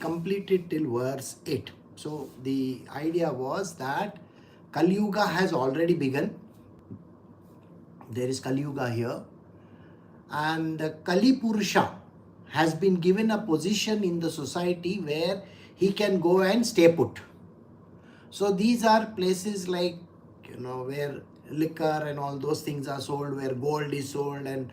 complete it till verse 8. So the idea was that Kali Yuga has already begun. There is Kali Yuga here. And Kali Purusha has been given a position in the society where he can go and stay put. So these are places like, where liquor and all those things are sold, where gold is sold, and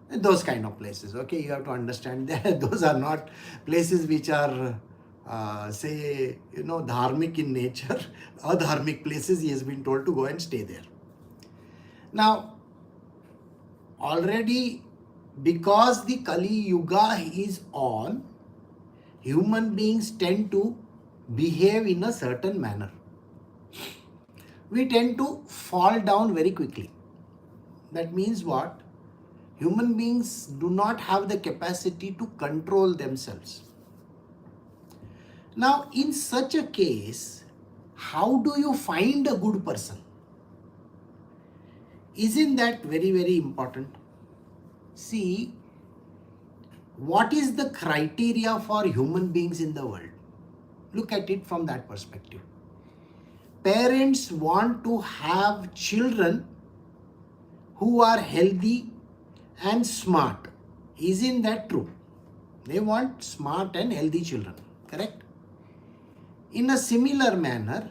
those kind of places. Okay, you have to understand that those are not places which are, dharmic in nature. Adharmic places, he has been told to go and stay there. Now, already, because the Kali Yuga is on, human beings tend to behave in a certain manner. We tend to fall down very quickly. That means what? Human beings do not have the capacity to control themselves. Now, in such a case, how do you find a good person? Isn't that very, very important? See, what is the criteria for human beings in the world? Look at it from that perspective. Parents want to have children who are healthy and smart. Isn't that true? They want smart and healthy children, correct? In a similar manner,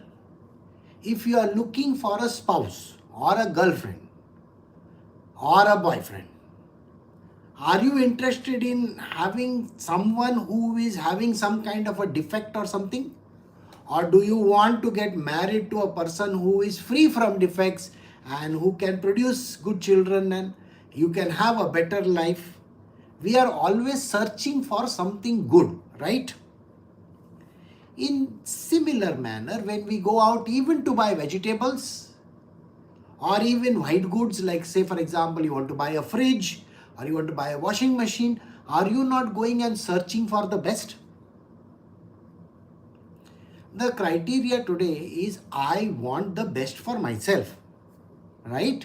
if you are looking for a spouse or a girlfriend or a boyfriend, are you interested in having someone who is having some kind of a defect or something? Or do you want to get married to a person who is free from defects and who can produce good children and you can have a better life? We are always searching for something good, right? In similar manner, when we go out even to buy vegetables or even white goods, like say for example, you want to buy a fridge or you want to buy a washing machine, are you not going and searching for the best? The criteria today is I want the best for myself, right?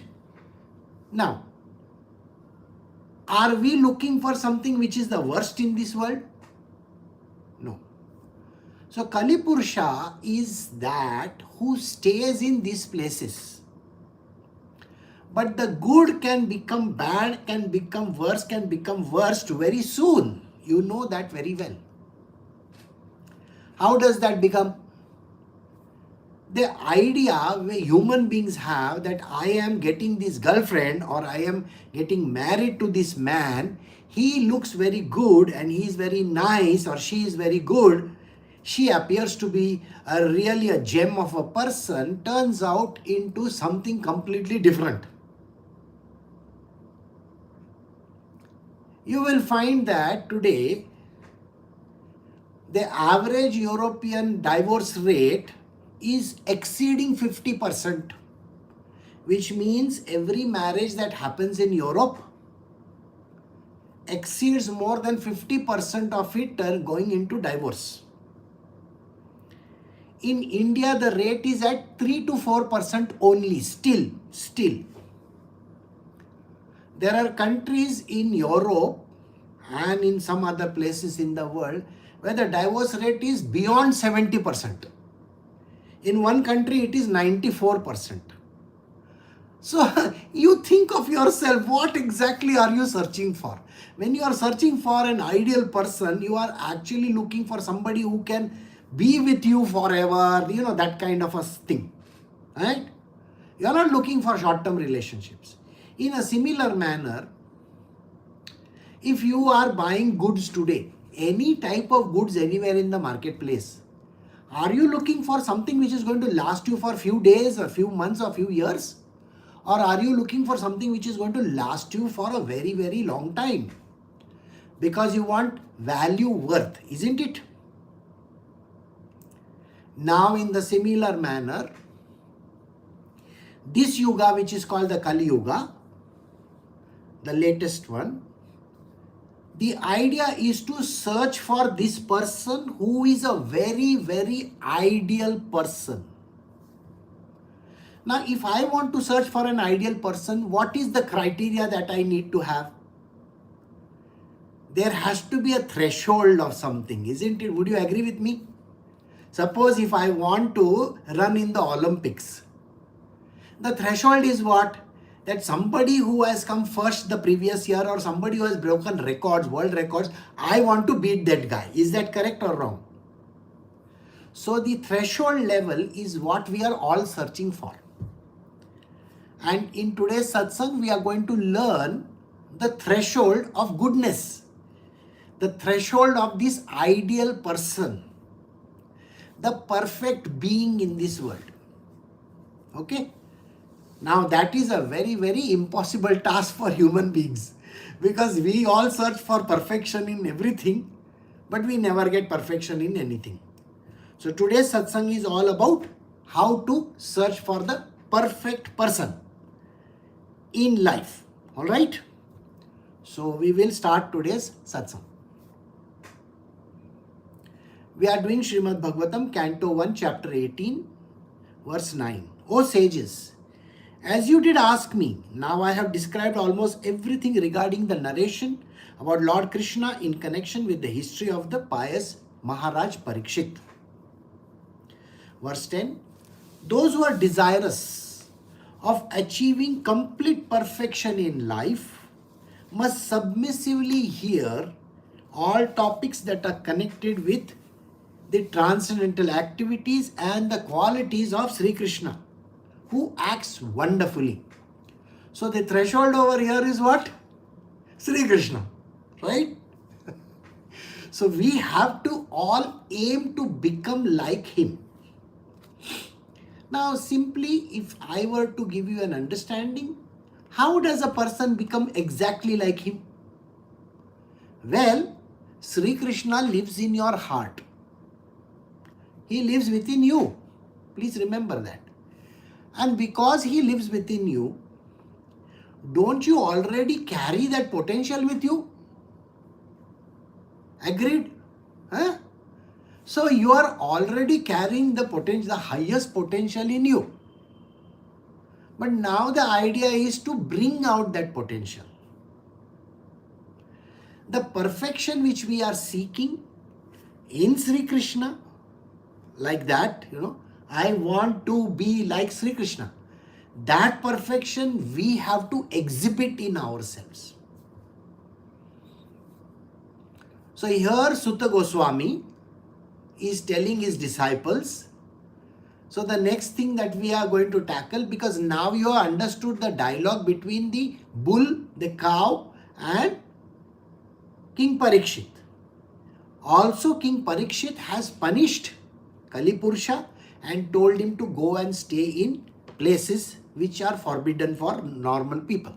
Now, are we looking for something which is the worst in this world? No. So Kali Purusha is that who stays in these places. But the good can become bad, can become worst very soon. You know that very well. How does that become? The idea where human beings have that I am getting this girlfriend or I am getting married to this man, he looks very good and he is very nice or she is very good, she appears to be really a gem of a person, turns out into something completely different. You will find that today the average European divorce rate is exceeding 50%, which means every marriage that happens in Europe exceeds more than 50% of it going into divorce. In India, the rate is at 3 to 4% only, still. There are countries in Europe and in some other places in the world where the divorce rate is beyond 70%. In one country, it is 94%. So you think of yourself, what exactly are you searching for? When you are searching for an ideal person, you are actually looking for somebody who can be with you forever, that kind of a thing, right? You are not looking for short-term relationships. In a similar manner, if you are buying goods today, any type of goods anywhere in the marketplace, are you looking for something which is going to last you for a few days or few months or few years? Or are you looking for something which is going to last you for a very, very long time? Because you want value worth, isn't it? Now in the similar manner, this yuga which is called the Kali Yuga, the latest one, the idea is to search for this person who is a very, very ideal person. Now, if I want to search for an ideal person, what is the criteria that I need to have? there has to be a threshold of something, isn't it? Would you agree with me? Suppose if I want to run in the Olympics, the threshold is what? That somebody who has come first the previous year or somebody who has broken records, world records, I want to beat that guy. Is that correct or wrong? So the threshold level is what we are all searching for. And in today's satsang, we are going to learn the threshold of goodness, the threshold of this ideal person, the perfect being in this world. Okay? Now that is a very, very impossible task for human beings, because we all search for perfection in everything, but we never get perfection in anything. So today's satsang is all about how to search for the perfect person in life. Alright? So we will start today's satsang. We are doing Srimad Bhagavatam, Canto 1, Chapter 18, verse 9. O sages, as you did ask me, now I have described almost everything regarding the narration about Lord Krishna in connection with the history of the pious Maharaj Parikshit. Verse 10. Those who are desirous of achieving complete perfection in life must submissively hear all topics that are connected with the transcendental activities and the qualities of Sri Krishna, who acts wonderfully. So the threshold over here is what? Sri Krishna, right? So we have to all aim to become like him. Now simply, if I were to give you an understanding, how does a person become exactly like him? Well, Sri Krishna lives in your heart. He lives within you. Please remember that. And because he lives within you, don't you already carry that potential with you? Agreed? Huh? So you are already carrying the potential, the highest potential in you. But now the idea is to bring out that potential. The perfection which we are seeking in Sri Krishna, like that, I want to be like Sri Krishna. That perfection we have to exhibit in ourselves. So here Sutta Goswami is telling his disciples. So the next thing that we are going to tackle, because now you have understood the dialogue between the bull, the cow and King Parikshit. Also King Parikshit has punished Kalipurusha and told him to go and stay in places which are forbidden for normal people.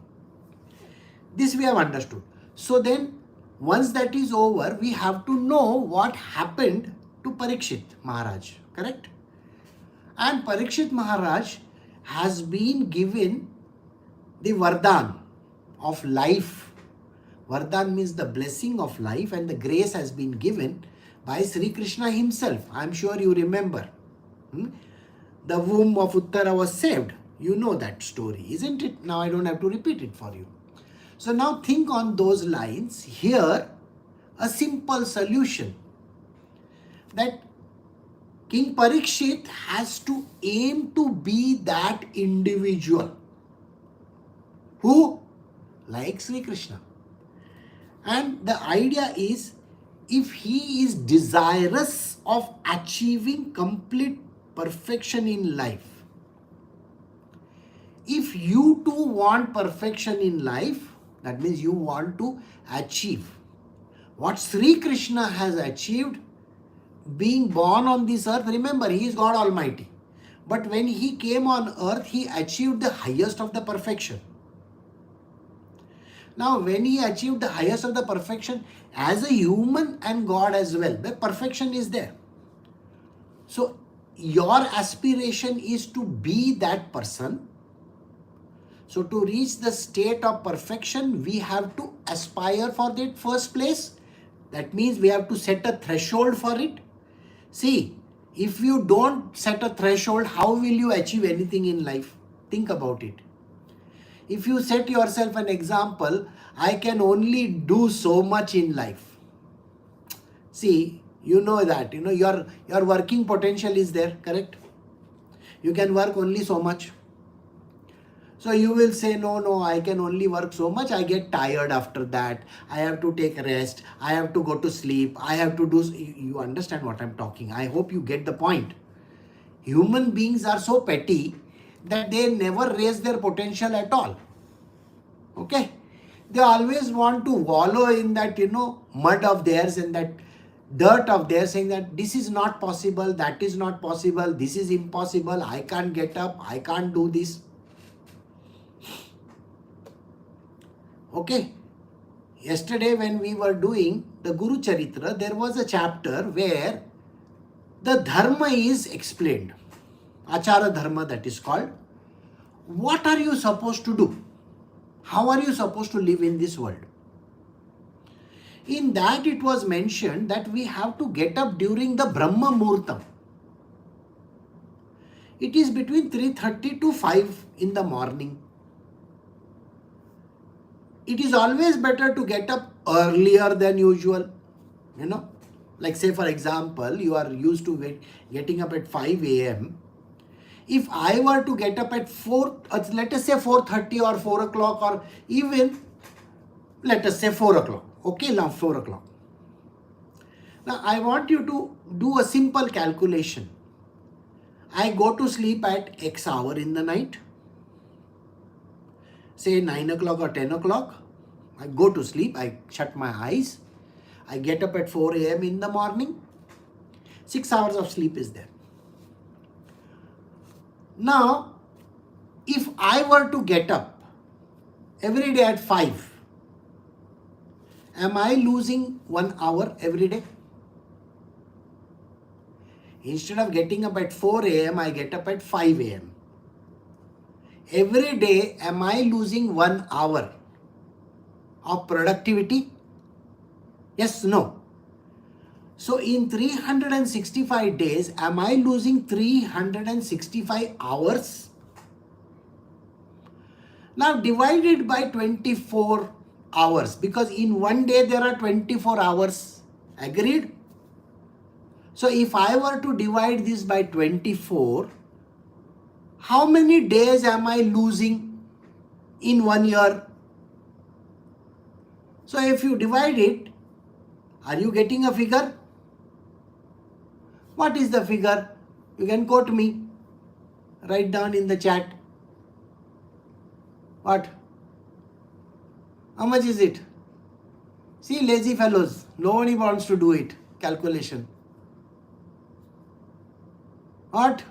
This we have understood. So then once that is over, we have to know what happened to Parikshit Maharaj, correct? And Parikshit Maharaj has been given the Vardhan of life. Vardhan means the blessing of life, and the grace has been given by Sri Krishna himself. I am sure you remember. The womb of Uttara was saved. You know that story, isn't it? Now I don't have to repeat it for you. So now think on those lines. Here, a simple solution, that King Parikshit has to aim to be that individual who likes Sri Krishna. And the idea is, if he is desirous of achieving complete perfection in life, if you too want perfection in life, that means you want to achieve what Sri Krishna has achieved, being born on this earth. Remember, he is God Almighty. But when he came on earth, he achieved the highest of the perfection. Now, when he achieved the highest of the perfection as a human and God as well, the perfection is there. So, your aspiration is to be that person. So, to reach the state of perfection, we have to aspire for that first place. That means we have to set a threshold for it. See, if you don't set a threshold, how will you achieve anything in life? Think about it. If you set yourself an example, I can only do so much in life. See, you know that, your working potential is there, correct? You can work only so much. So you will say, no, I can only work so much. I get tired after that. I have to take rest. I have to go to sleep. I have to do, you understand what I'm talking. I hope you get the point. Human beings are so petty that they never raise their potential at all. Okay? They always want to wallow in that, mud of theirs and that dirt of theirs, saying that this is not possible, that is not possible, this is impossible, I can't get up, I can't do this. Okay? Yesterday when we were doing the Guru Charitra, there was a chapter where the dharma is explained. Achara dharma, that is called. What are you supposed to do? How are you supposed to live in this world? In that it was mentioned that we have to get up during the Brahma Muhurtam. It is between 3:30 to 5 in the morning. It is always better to get up earlier than usual. Like say for example, you are used to getting up at 5 a.m. If I were to get up at 4, let us say 4:30 or 4 o'clock, or even let us say 4 o'clock. Okay, now 4 o'clock. Now I want you to do a simple calculation. I go to sleep at X hour in the night. Say 9 o'clock or 10 o'clock. I go to sleep, I shut my eyes. I get up at 4 a.m. in the morning. 6 hours of sleep is there. Now, if I were to get up every day at 5, am I losing 1 hour every day? Instead of getting up at 4 a.m., I get up at 5 a.m. Every day, am I losing 1 hour of productivity? Yes, no. So in 365 days, am I losing 365 hours? Now divide it by 24 hours, because in one day there are 24 hours. Agreed? So if I were to divide this by 24, how many days am I losing in 1 year? So if you divide it, are you getting a figure? What is the figure? You can quote me. Write down in the chat. What? How much is it? See, lazy fellows. Nobody wants to do it. Calculation. What?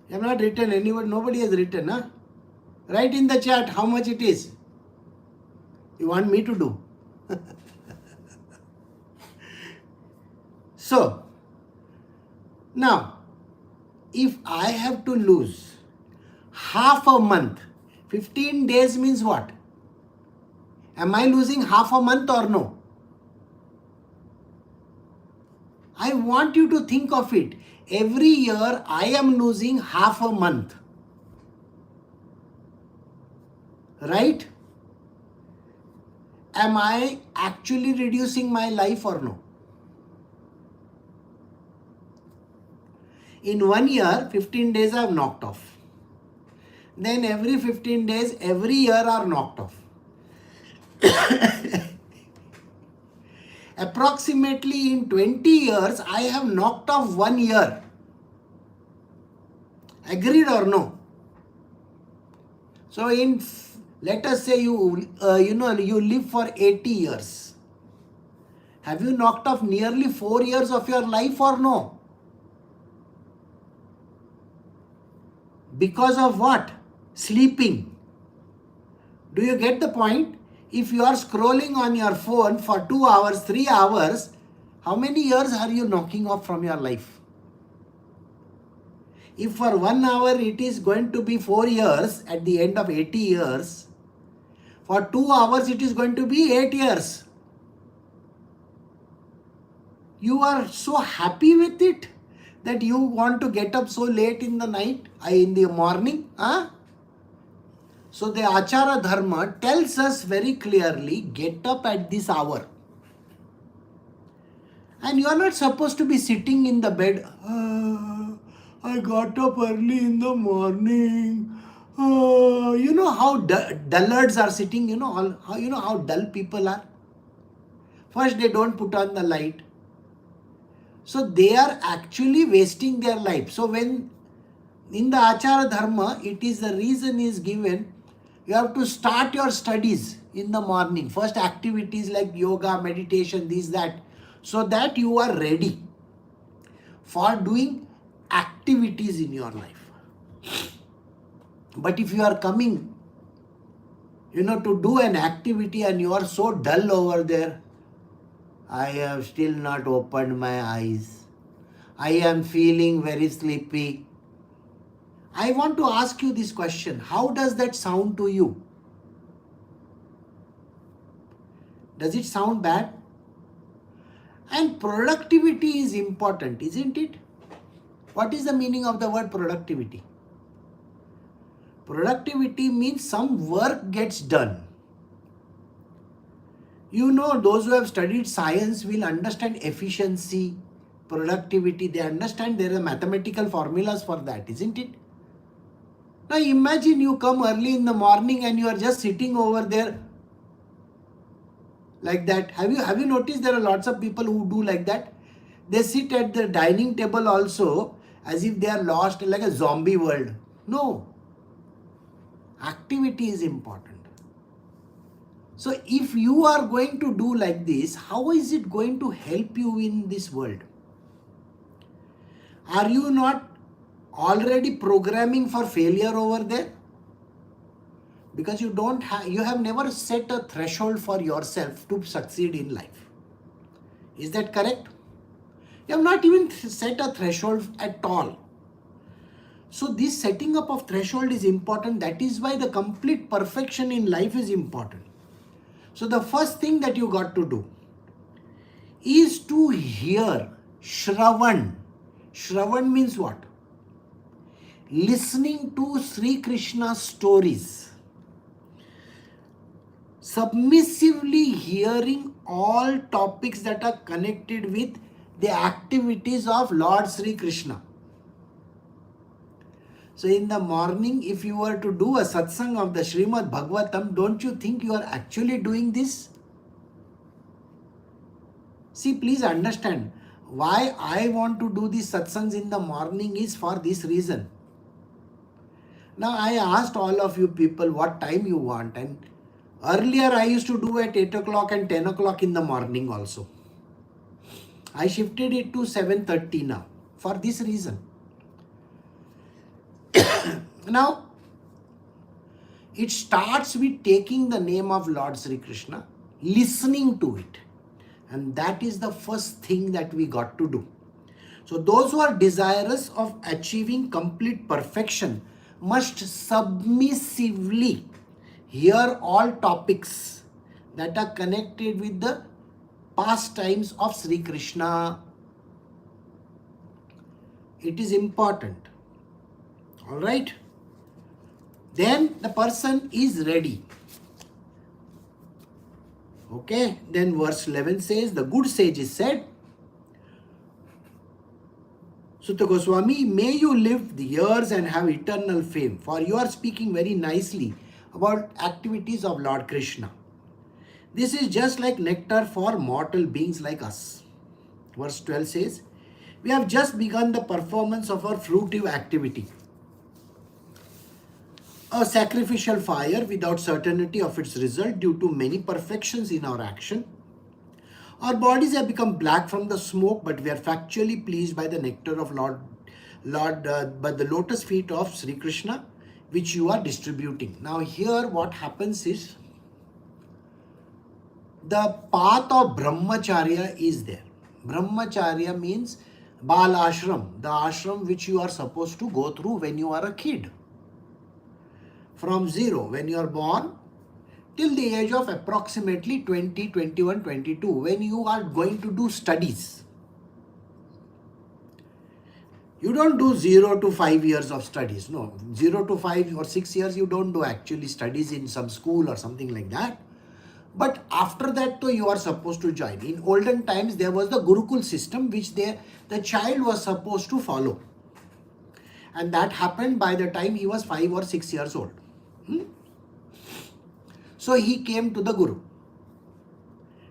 You have not written. Nobody has written. Huh? Write in the chat how much it is. You want me to do? So, now, if I have to lose half a month, 15 days means what? Am I losing half a month or no? I want you to think of it. Every year I am losing half a month. Right? Am I actually reducing my life or no? In 1 year, 15 days I have knocked off. Then every 15 days, every year are knocked off. Approximately in 20 years, I have knocked off 1 year. Agreed or no? So let us say you live for 80 years. Have you knocked off nearly 4 years of your life or no? Because of what? Sleeping. Do you get the point? If you are scrolling on your phone for 2 hours, 3 hours, how many years are you knocking off from your life? If for 1 hour it is going to be 4 years at the end of 80 years, for 2 hours it is going to be 8 years. You are so happy with it that you want to get up so late in the night, in the morning. Huh? So the Achara Dharma tells us very clearly, get up at this hour. And you are not supposed to be sitting in the bed. I got up early in the morning. You know how dullards are sitting. You know how dull people are. First, they don't put on the light. So they are actually wasting their life. So when in the Achara Dharma, it is the reason is given. You have to start your studies in the morning. First activities like yoga, meditation, this, that. So that you are ready for doing activities in your life. But if you are coming, to do an activity and you are so dull over there, I have still not opened my eyes. I am feeling very sleepy. I want to ask you this question. How does that sound to you? Does it sound bad? And productivity is important, isn't it? What is the meaning of the word productivity? Productivity means some work gets done. Those who have studied science will understand efficiency, productivity. They understand there are mathematical formulas for that, isn't it? Now imagine you come early in the morning and you are just sitting over there like that. Have you noticed there are lots of people who do like that? They sit at the dining table also as if they are lost like a zombie world. No. Activity is important. So if you are going to do like this, how is it going to help you in this world? Are you not already programming for failure over there? Because you have never set a threshold for yourself to succeed in life. Is that correct? You have not even set a threshold at all. So this setting up of threshold is important. That is why the complete perfection in life is important. So the first thing that you got to do is to hear Shravan. Shravan means what? Listening to Sri Krishna's stories. Submissively hearing all topics that are connected with the activities of Lord Sri Krishna. So in the morning, if you were to do a satsang of the Srimad Bhagavatam, don't you think you are actually doing this? See, please understand, why I want to do these satsangs in the morning is for this reason. Now I asked all of you people what time you want, and earlier I used to do at 8 o'clock and 10 o'clock in the morning also. I shifted it to 7:30 now for this reason. Now, it starts with taking the name of Lord Sri Krishna, listening to it. And that is the first thing that we got to do. So those who are desirous of achieving complete perfection must submissively hear all topics that are connected with the pastimes of Sri Krishna. It is important. Alright? Then the person is ready. Okay? Then verse 11 says, the good sages said, Sutta Goswami, may you live the years and have eternal fame, for you are speaking very nicely about activities of Lord Krishna. This is just like nectar for mortal beings like us. Verse 12 says, we have just begun the performance of our fruitive activity. A sacrificial fire without certainty of its result due to many perfections in our action. Our bodies have become black from the smoke, but we are factually pleased by the nectar of by the lotus feet of Sri Krishna, which you are distributing. Now here what happens is, the path of brahmacharya is there. Brahmacharya means Bal Ashram, the ashram which you are supposed to go through when you are a kid. From 0, when you are born, till the age of approximately 20, 21, 22, when you are going to do studies. You don't do 0 to 5 years of studies. No, 0 to 5 or 6 years you don't do actually studies in some school or something like that. But after that, though, you are supposed to join. In olden times, there was the Gurukul system which the child was supposed to follow. And that happened by the time he was 5 or 6 years old. So he came to the Guru.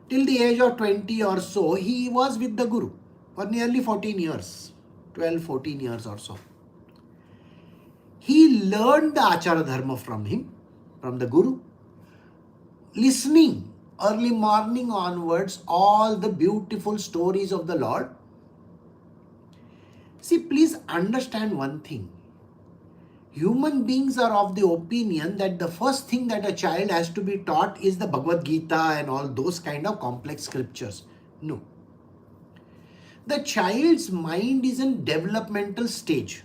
Till the age of 20 or so, he was with the Guru for nearly 14 years, 12, 14 years or so. He learned the Achara Dharma from him, from the Guru, listening early morning onwards all the beautiful stories of the Lord. See, please understand one thing. Human beings are of the opinion that the first thing that a child has to be taught is the Bhagavad Gita and all those kind of complex scriptures. No. The child's mind is in developmental stage.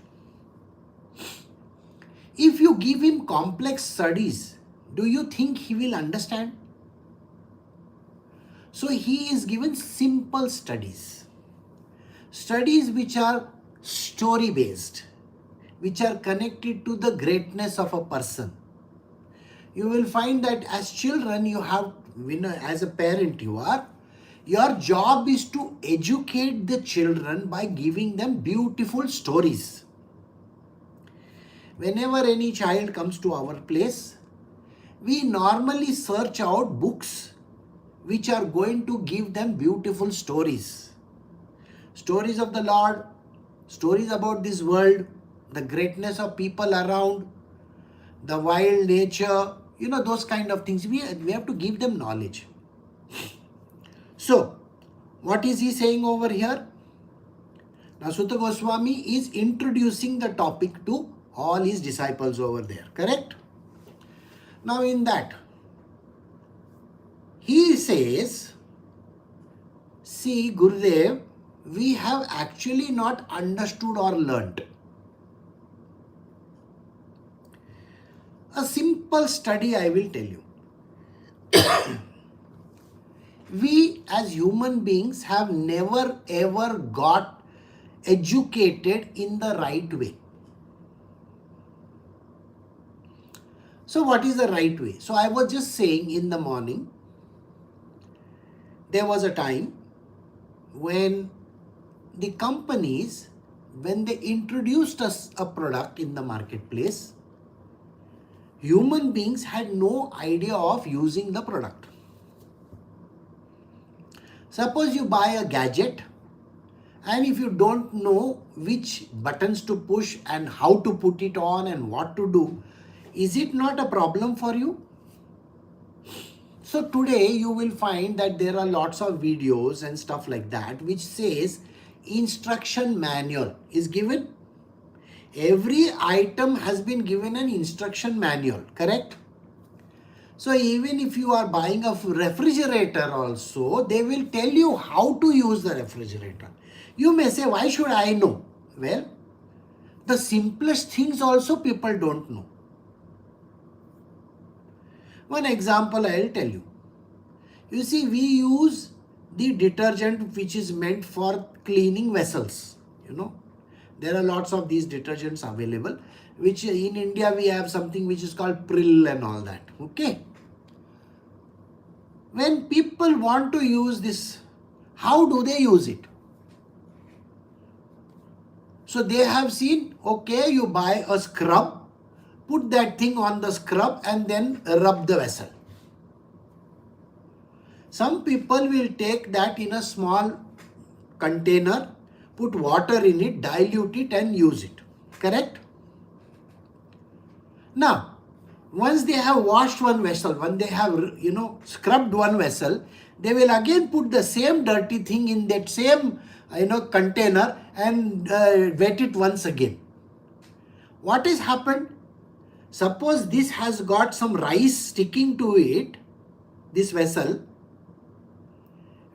If you give him complex studies, do you think he will understand? So he is given simple studies. Studies which are story based, which are connected to the greatness of a person. You will find that as children you have, as a parent your job is to educate the children by giving them beautiful stories. Whenever any child comes to our place, we normally search out books which are going to give them beautiful stories. Stories of the Lord, stories about this world, the greatness of people around, the wild nature, those kind of things. We have to give them knowledge. So, what is he saying over here? Now, Sutta Goswami is introducing the topic to all his disciples over there, correct? Now, in that, he says, see, Gurudev, we have actually not understood or learnt. A simple study I will tell you. We as human beings have never ever got educated in the right way. So what is the right way? So I was just saying in the morning, there was a time when the companies, when they introduced us a product in the marketplace, human beings had no idea of using the product. Suppose you buy a gadget, and if you don't know which buttons to push and how to put it on and what to do, is it not a problem for you? So today you will find that there are lots of videos and stuff like that which says instruction manual is given. Every item has been given an instruction manual, correct? So even if you are buying a refrigerator also, they will tell you how to use the refrigerator. You may say, why should I know? Well, the simplest things also people don't know. One example I will tell you. You see, we use the detergent which is meant for cleaning vessels. There are lots of these detergents available, which in India we have something which is called Prill and all that. Okay. When people want to use this, how do they use it? So they have seen, okay, you buy a scrub, put that thing on the scrub and then rub the vessel. Some people will take that in a small container, put water in it, dilute it and use it. Correct? Now, once they have washed one vessel, when they have, scrubbed one vessel, they will again put the same dirty thing in that same, container and wet it once again. What has happened? Suppose this has got some rice sticking to it, this vessel.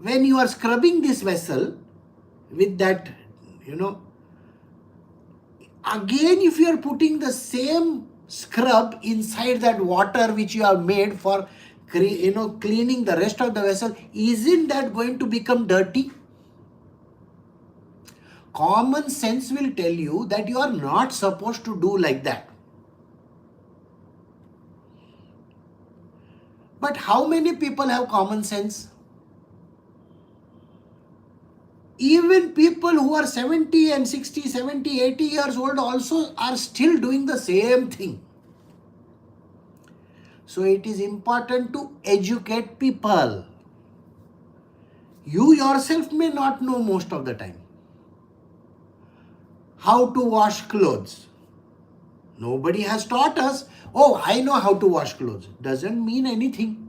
When you are scrubbing this vessel with that, again if you are putting the same scrub inside that water which you have made for, cleaning the rest of the vessel, isn't that going to become dirty? Common sense will tell you that you are not supposed to do like that. But how many people have common sense? Even people who are 70 and 60, 70, 80 years old also are still doing the same thing. So it is important to educate people. You yourself may not know most of the time how to wash clothes. Nobody has taught us, oh, I know how to wash clothes. Doesn't mean anything.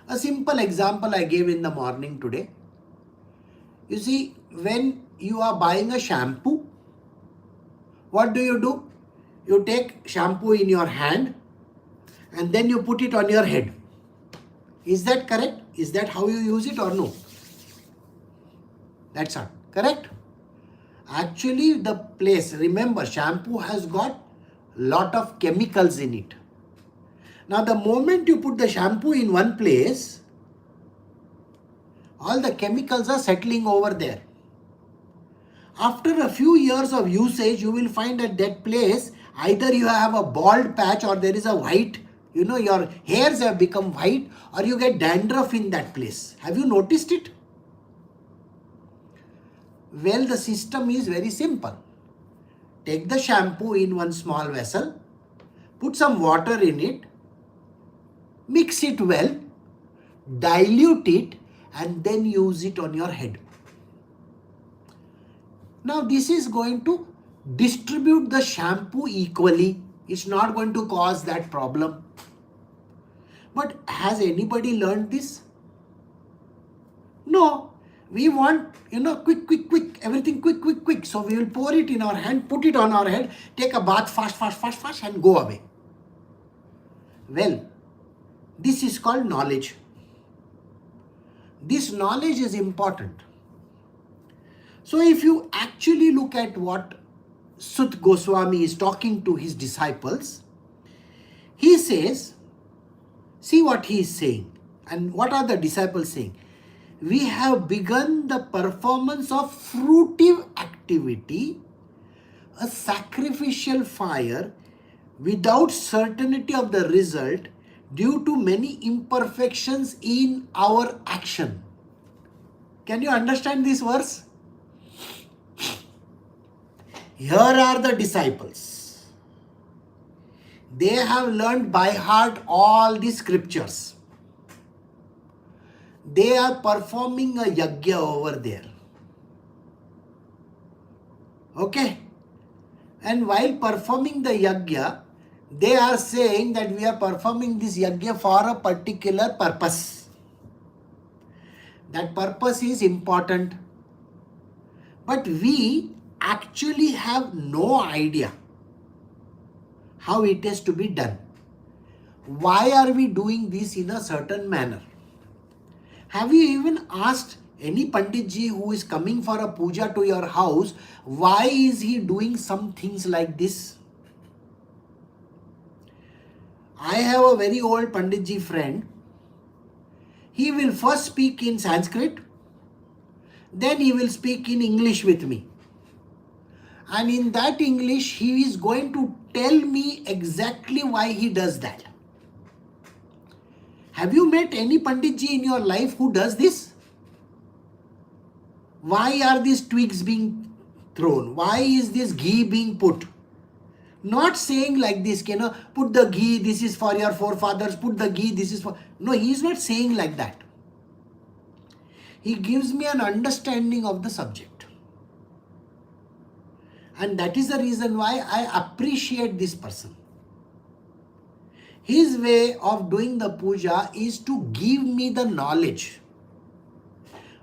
A simple example I gave in the morning today. You see, when you are buying a shampoo, what do? You take shampoo in your hand and then you put it on your head. Is that correct? Is that how you use it or no? That's not correct. Actually, the place, remember, shampoo has got lot of chemicals in it. Now, the moment you put the shampoo in one place, all the chemicals are settling over there. After a few years of usage, you will find at that place, either you have a bald patch or there is a white, your hairs have become white, or you get dandruff in that place. Have you noticed it? Well, the system is very simple. Take the shampoo in one small vessel, put some water in it, mix it well, dilute it, and then use it on your head. Now, this is going to distribute the shampoo equally. It's not going to cause that problem. But has anybody learned this? No. We want, quick, everything quick. So we will pour it in our hand, put it on our head, take a bath fast, and go away. Well, this is called knowledge. This knowledge is important. So if you actually look at what Sut Goswami is talking to his disciples, he says, see what he is saying. And what are the disciples saying? We have begun the performance of fruitive activity, a sacrificial fire, without certainty of the result due to many imperfections in our action. Can you understand this verse? Here are the disciples. They have learned by heart all the scriptures. They are performing a yajna over there. Okay? And while performing the yajna, they are saying that we are performing this yajna for a particular purpose. That purpose is important. But we actually have no idea how it is to be done. Why are we doing this in a certain manner? Have you even asked any Panditji who is coming for a puja to your house, why is he doing some things like this? I have a very old Panditji friend. He will first speak in Sanskrit, then he will speak in English with me. And in that English, he is going to tell me exactly why he does that. Have you met any Panditji in your life who does this? Why are these twigs being thrown? Why is this ghee being put? Not saying like this, put the ghee, this is for your forefathers, put the ghee, this is for... No, he is not saying like that. He gives me an understanding of the subject. And that is the reason why I appreciate this person. His way of doing the puja is to give me the knowledge.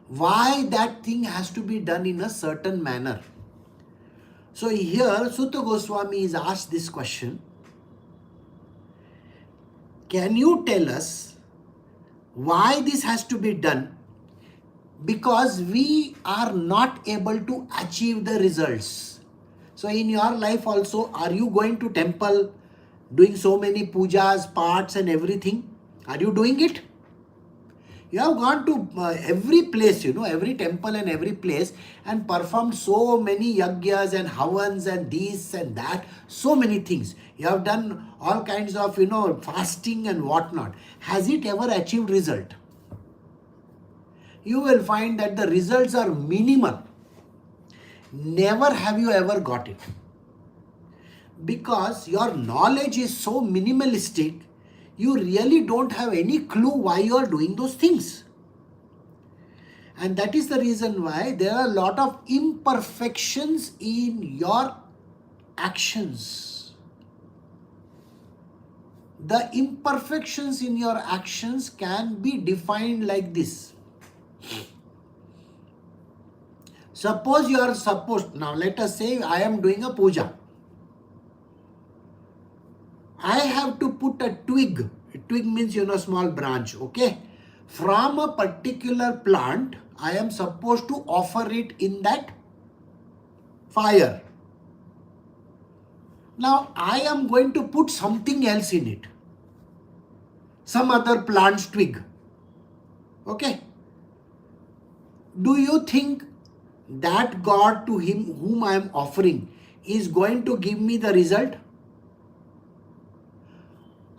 Why that thing has to be done in a certain manner. So here Sutta Goswami is asked this question. Can you tell us why this has to be done? Because we are not able to achieve the results. So in your life also, are you going to temple, doing so many pujas, parts and everything? Are you doing it? You have gone to every place, every temple and every place, and performed so many yagyas and havans and this and that, so many things. You have done all kinds of, fasting and whatnot. Has it ever achieved result? You will find that the results are minimal. Never have you ever got it. Because your knowledge is so minimalistic, you really don't have any clue why you are doing those things. And that is the reason why there are a lot of imperfections in your actions. The imperfections in your actions can be defined like this. Suppose you are supposed, now let us say I am doing a puja. I have to put a twig. A twig means, small branch, okay? From a particular plant, I am supposed to offer it in that fire. Now, I am going to put something else in it. Some other plant's twig. Okay? Do you think that God to whom I am offering is going to give me the result?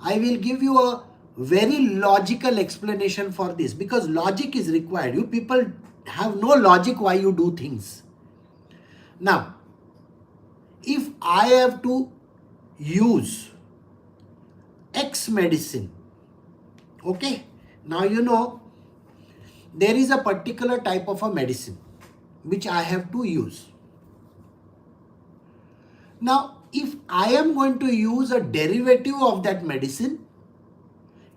I will give you a very logical explanation for this, because logic is required. You people have no logic why you do things. Now, if I have to use X medicine, okay, now there is a particular type of a medicine which I have to use. Now, if I am going to use a derivative of that medicine,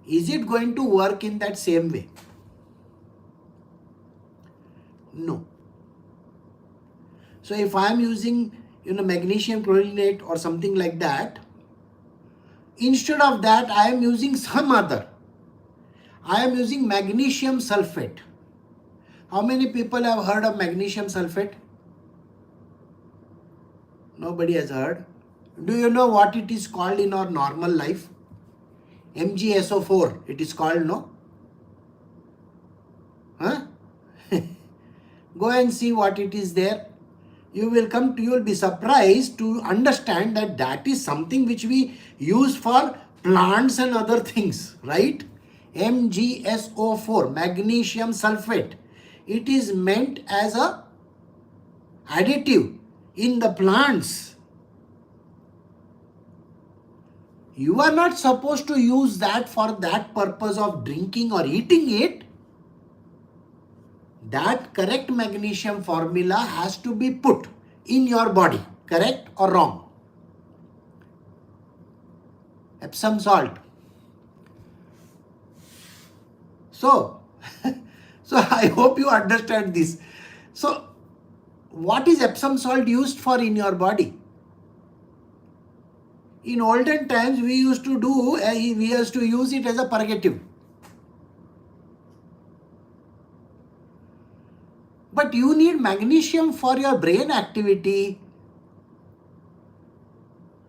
is it going to work in that same way? No. So if I am using, magnesium chlorinate or something like that, instead of that I am using some other. I am using magnesium sulfate. How many people have heard of magnesium sulfate? Nobody has heard. Do you know what it is called in our normal life? MgSO4 it is called, no? Huh? Go and see what it is there. You will be surprised to understand that that is something which we use for plants and other things, right? MgSO4, magnesium sulfate. It is meant as a additive in the plants. You are not supposed to use that for that purpose of drinking or eating it. That correct magnesium formula has to be put in your body. Correct or wrong? Epsom salt. So I hope you understand this. So what is Epsom salt used for in your body? In olden times, we used to use it as a purgative. But you need magnesium for your brain activity.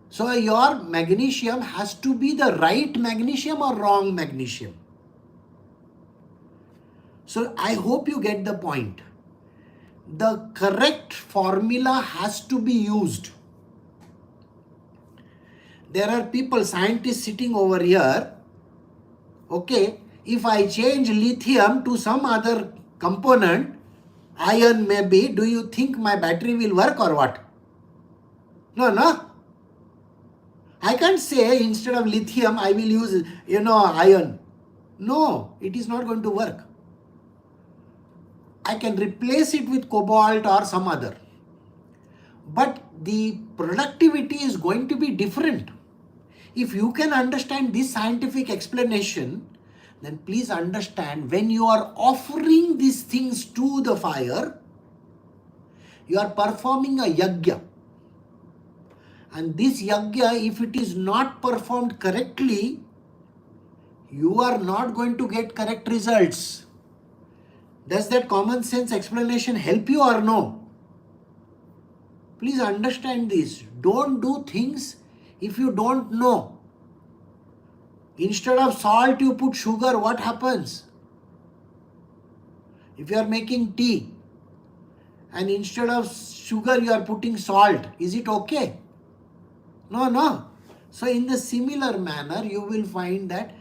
So your magnesium has to be the right magnesium or wrong magnesium. So I hope you get the point. The correct formula has to be used. There are people, scientists sitting over here. Okay, if I change lithium to some other component, iron maybe, do you think my battery will work or what? No. I can't say instead of lithium I will use, iron. No, it is not going to work. I can replace it with cobalt or some other. But the productivity is going to be different. If you can understand this scientific explanation, then please understand, when you are offering these things to the fire, you are performing a yajna. And this yajna, if it is not performed correctly, you are not going to get correct results. Does that common sense explanation help you or no? Please understand this. Don't do things if you don't know. Instead of salt, you put sugar. What happens? If you are making tea and instead of sugar you are putting salt, is it okay? No, no. So in the similar manner, you will find that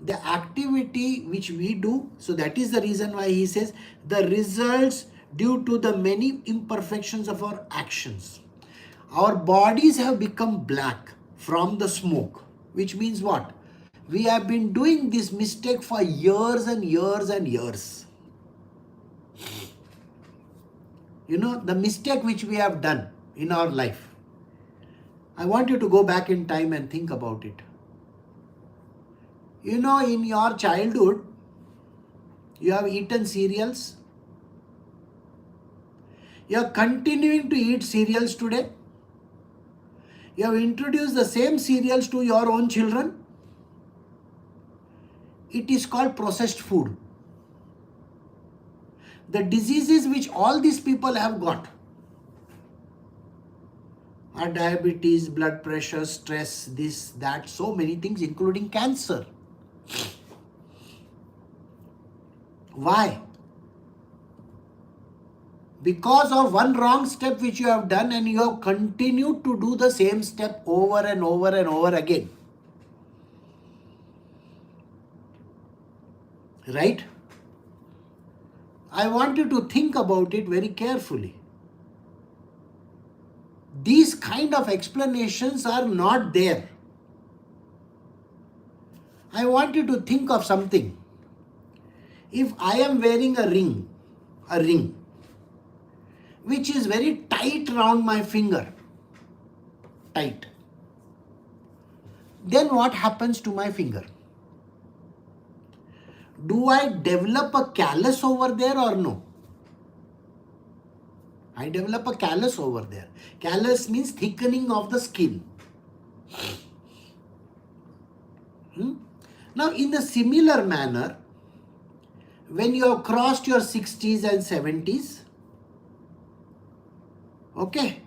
the activity which we do, so that is the reason why he says the results due to the many imperfections of our actions. Our bodies have become black from the smoke, which means what? We have been doing this mistake for years and years and years. You know, the mistake which we have done in our life. I want you to go back in time and think about it. You know, in your childhood, you have eaten cereals. You are continuing to eat cereals today. You have introduced the same cereals to your own children. It is called processed food. The diseases which all these people have got are diabetes, blood pressure, stress, this, that, so many things, including cancer. Why? Because of one wrong step which you have done, and you have continued to do the same step over and over and over again. Right? I want you to think about it very carefully. These kind of explanations are not there. I want you to think of something. If I am wearing a ring, which is very tight round my finger, tight, then what happens to my finger? Do I develop a callus over there or no? I develop a callus over there. Callus means thickening of the skin. Now, in the similar manner, when you have crossed your 60s and 70s, okay,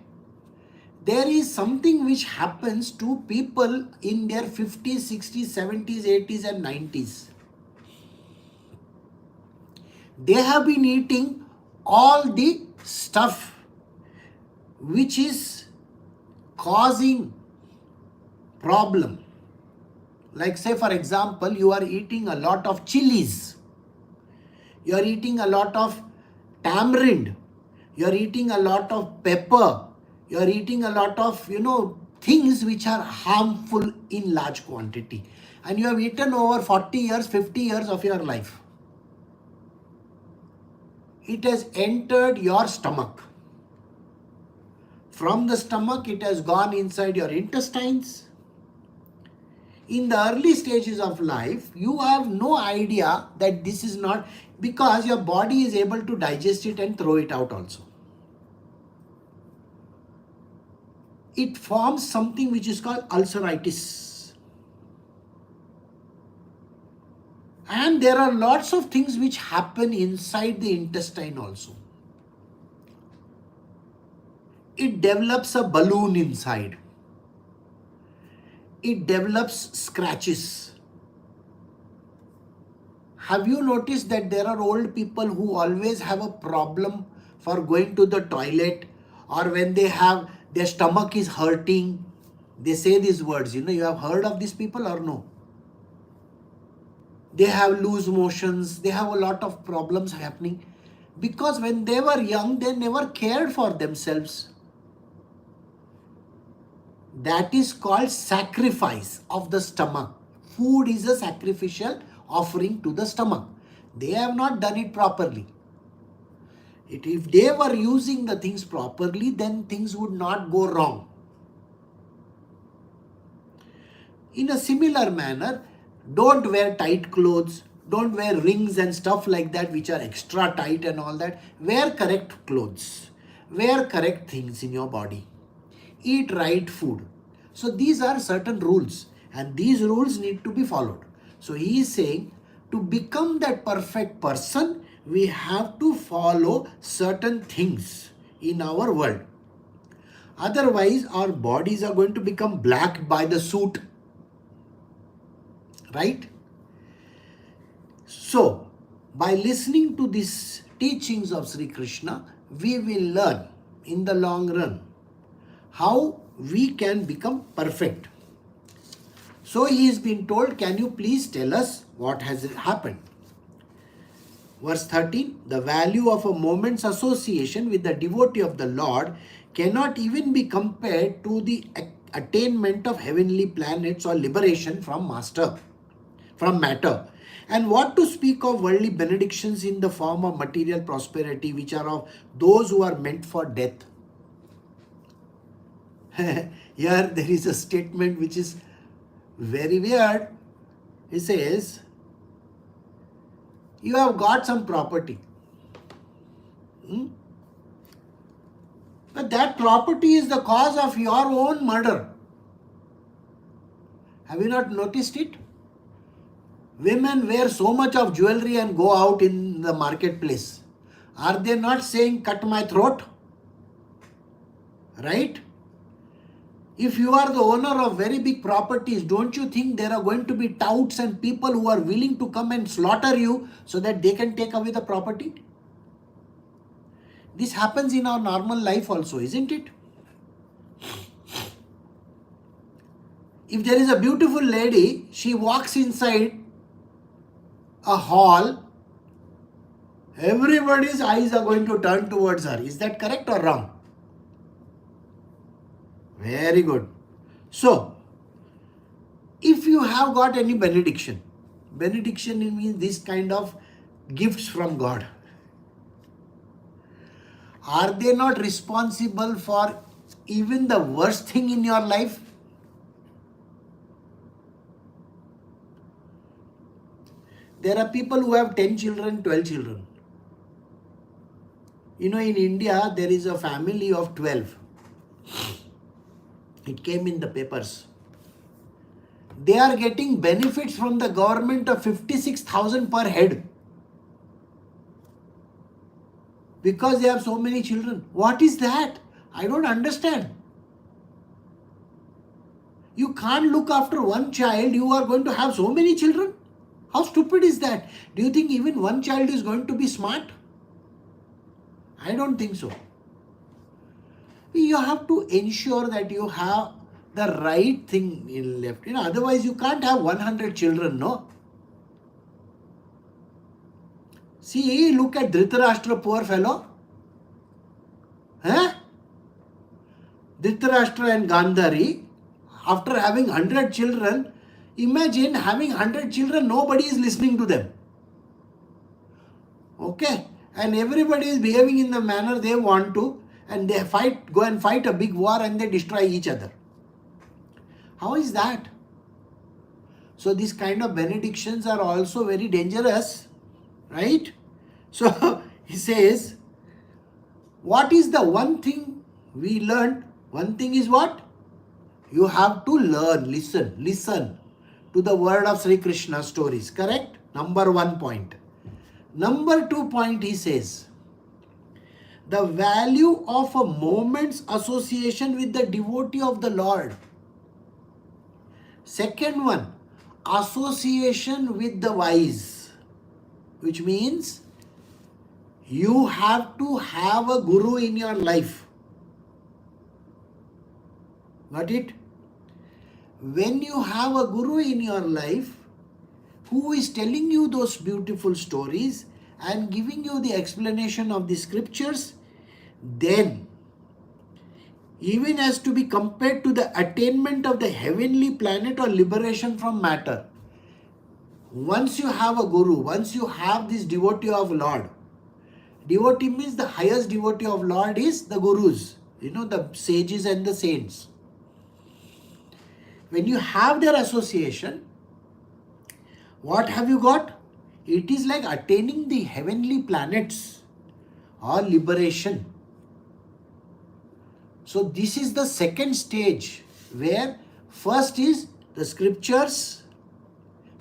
there is something which happens to people in their 50s, 60s, 70s, 80s and 90s. They have been eating all the stuff which is causing problem. Like say for example, you are eating a lot of chilies. You are eating a lot of tamarind. You are eating a lot of pepper. You are eating a lot of, things which are harmful in large quantity. And you have eaten over 40 years, 50 years of your life. It has entered your stomach. From the stomach, it has gone inside your intestines. In the early stages of life, you have no idea that this is not, because your body is able to digest it and throw it out also. It forms something which is called ulceritis. And there are lots of things which happen inside the intestine also. It develops a balloon inside. It develops scratches. Have you noticed that there are old people who always have a problem for going to the toilet, or when they have their stomach is hurting, they say these words, you have heard of these people or no? They have loose motions, they have a lot of problems happening because when they were young, they never cared for themselves. That is called sacrifice of the stomach. Food is a sacrificial offering to the stomach. They have not done it properly. If they were using the things properly, then things would not go wrong. In a similar manner, don't wear tight clothes, don't wear rings and stuff like that which are extra tight and all that. Wear correct clothes, wear correct things in your body, eat right food. So these are certain rules, and these rules need to be followed. So he is saying, to become that perfect person, we have to follow certain things in our world. Otherwise, our bodies are going to become black by the soot. Right? So, by listening to this teachings of Sri Krishna, we will learn in the long run how we can become perfect. So he is being told, can you please tell us what has happened? Verse 13, the value of a moment's association with the devotee of the Lord cannot even be compared to the attainment of heavenly planets or liberation from matter. And what to speak of worldly benedictions in the form of material prosperity, which are of those who are meant for death. Here there is a statement which is very weird. He says, you have got some property. But that property is the cause of your own murder. Have you not noticed it? Women wear so much of jewelry and go out in the marketplace. Are they not saying, cut my throat? Right? If you are the owner of very big properties, don't you think there are going to be touts and people who are willing to come and slaughter you so that they can take away the property? This happens in our normal life also, isn't it? If there is a beautiful lady, she walks inside a hall, everybody's eyes are going to turn towards her. Is that correct or wrong? Very good. So, if you have got any benediction means this kind of gifts from God. Are they not responsible for even the worst thing in your life? There are people who have 10 children, 12 children. In India, there is a family of 12. It came in the papers. They are getting benefits from the government of 56,000 per head. Because they have so many children. What is that? I don't understand. You can't look after one child, you are going to have so many children? How stupid is that? Do you think even one child is going to be smart? I don't think so. You have to ensure that you have the right thing in left. Otherwise you can't have 100 children, no? See, look at Dhritarashtra, poor fellow. Dhritarashtra and Gandhari, after having 100 children, imagine having 100 children, nobody is listening to them. Okay? And everybody is behaving in the manner they want to, and they go and fight a big war and they destroy each other. How is that? So these kind of benedictions are also very dangerous, right? So he says, what is the one thing we learned? One thing is what? You have to learn, listen to the word of Sri Krishna stories, correct? Number 1 point. Number 2 point, he says, the value of a moment's association with the devotee of the Lord. Second one, association with the wise, which means you have to have a guru in your life. Got it? When you have a guru in your life who is telling you those beautiful stories and giving you the explanation of the scriptures, then even as to be compared to the attainment of the heavenly planet or liberation from matter. Once you have a guru, once you have this devotee of Lord, devotee means the highest devotee of Lord is the gurus, the sages and the saints. When you have their association, what have you got? It is like attaining the heavenly planets or liberation. So this is the second stage, where first is the scriptures,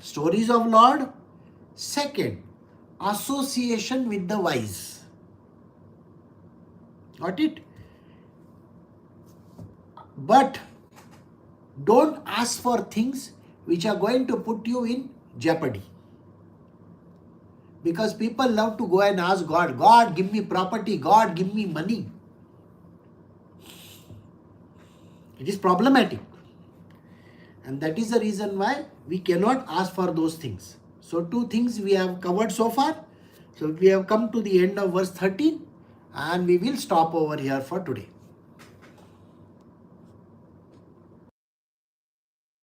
stories of Lord. Second, association with the wise. Got it? But don't ask for things which are going to put you in jeopardy. Because people love to go and ask God, God give me property, God give me money. It is problematic. And that is the reason why we cannot ask for those things. So two things we have covered so far. So we have come to the end of verse 13 and we will stop over here for today.